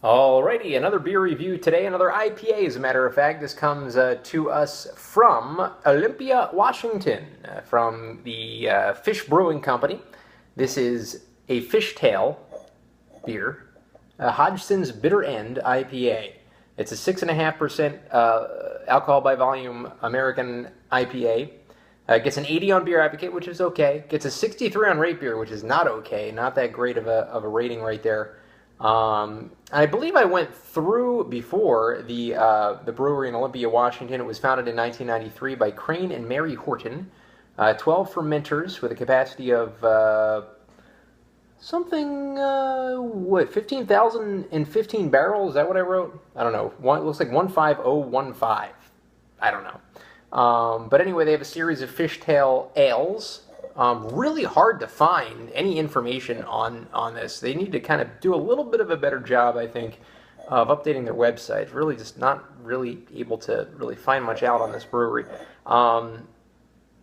Alrighty, another beer review today, another IPA as a matter of fact. This comes to us from Olympia, Washington, from the Fish Brewing Company. This is a fishtail beer, Hodgson's Bitter End IPA. It's a 6.5% alcohol by volume American IPA. Gets an 80 on Beer Advocate, which is okay. Gets a 63 on Rate Beer, which is not okay. Not that great of a rating right there. I believe I went through before the brewery in Olympia, Washington. It was founded in 1993 by Crane and Mary Horton. 12 fermenters with a capacity of something, 15,015 barrels? Is that what I wrote? I don't know. It looks like 15015. I don't know. But anyway, they have a series of fishtail ales. Really hard to find any information on this. They need to kind of do a little bit of a better job, I think, of updating their website. Really just not really able to really find much out on this brewery.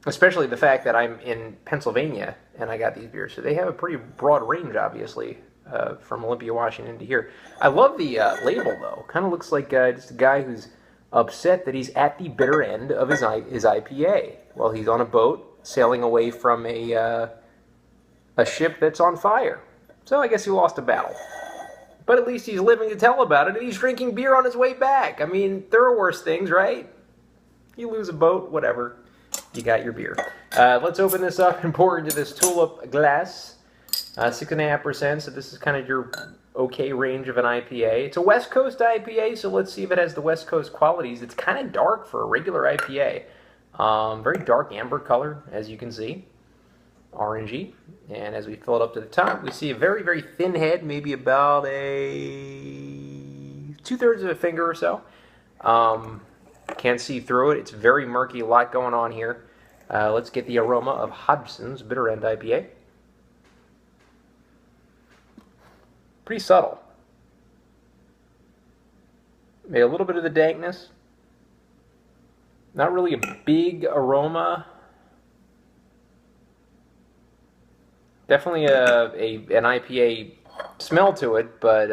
Especially the fact that I'm in Pennsylvania and I got these beers. So they have a pretty broad range, obviously, from Olympia, Washington to here. I love the label, though. Kind of looks like just a guy who's upset that he's at the bitter end of his IPA. Well, he's on a boat sailing away from a ship that's on fire. So I guess he lost a battle. But at least he's living to tell about it, and he's drinking beer on his way back. I mean, there are worse things, right? You lose a boat, whatever. You got your beer. Let's open this up and pour into this tulip glass. 6.5%, so this is kind of your okay range of an IPA. It's a West Coast IPA, so let's see if it has the West Coast qualities. It's kind of dark for a regular IPA. Very dark amber color, as you can see. Orangey. And as we fill it up to the top, we see a very, very thin head, maybe about a 2/3 of a finger or so. Can't see through it. It's very murky, a lot going on here. Let's get the aroma of Hodgson's Bitter End IPA. Pretty subtle. Made a little bit of the dankness. Not really a big aroma. Definitely an IPA smell to it, but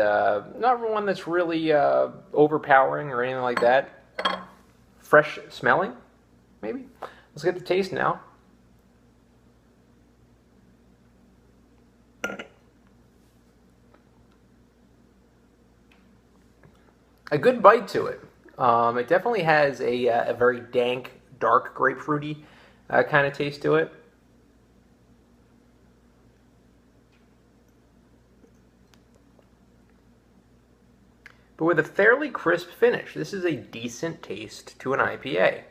not one that's really overpowering or anything like that. Fresh smelling, maybe. Let's get the taste now. A good bite to it. It definitely has a very dank, dark, grapefruity kind of taste to it. But with a fairly crisp finish. This is a decent taste to an IPA.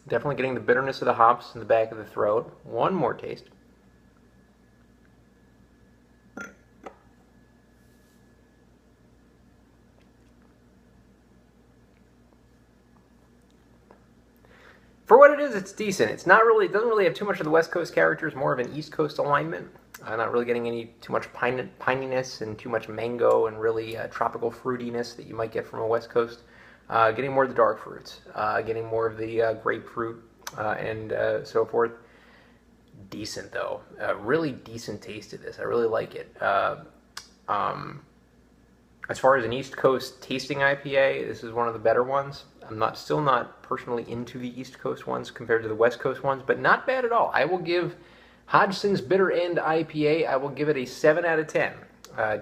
Definitely getting the bitterness of the hops in the back of the throat. One more taste. For what it is, it's decent. It's not really, it doesn't really have too much of the West Coast characters, more of an East Coast alignment. Not really getting too much pininess and too much mango and really tropical fruitiness that you might get from a West Coast. Getting more of the dark fruits, getting more of the grapefruit and so forth. Decent though, really decent taste to this. I really like it. As far as an East Coast tasting IPA, this is one of the better ones. I'm still not personally into the East Coast ones compared to the West Coast ones, but not bad at all. I will give Hodgson's Bitter End IPA, I will give it a 7 out of 10.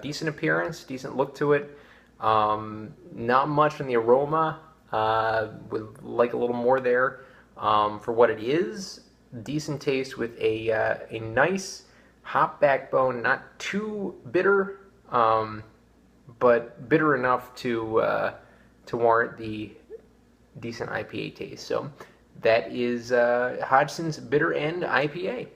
Decent appearance, decent look to it. Not much in the aroma. Would like a little more there for what it is. Decent taste with a nice hop backbone, not too bitter, but bitter enough to warrant the decent IPA taste. So that is Hodgson's Bitter End IPA.